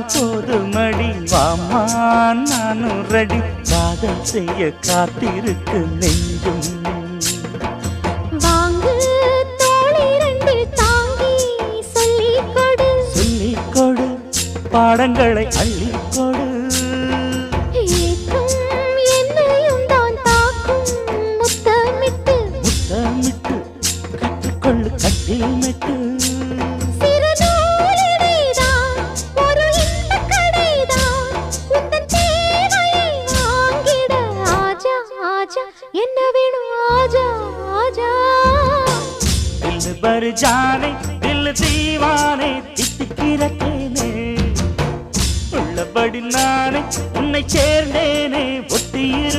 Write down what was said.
போதுமடி வாமா நானும் ரெடி காதல் செய்ய காத்திருக்கு நெஞ்சும் வாங்கு தோளி ரெண்டு தாங்கி சொல்லிக்கொடு சொல்லிக்கொடு பாடங்களை அள்ளிக்கொடு ஏற்றும் என்னையும் தான் தாக்கும் முத்தமிட்டு முத்தமிட்டு கற்றுக்கொள்ளு கட்டில் மெட்டு என்ன வேணும் ஆஜா ஆஜா दिल भर जाने दिल दीवाने தித்திக்கிறேனே உள்ளபடி நானே உன்னை சேர்ந்தேனே ஒத்தியிரு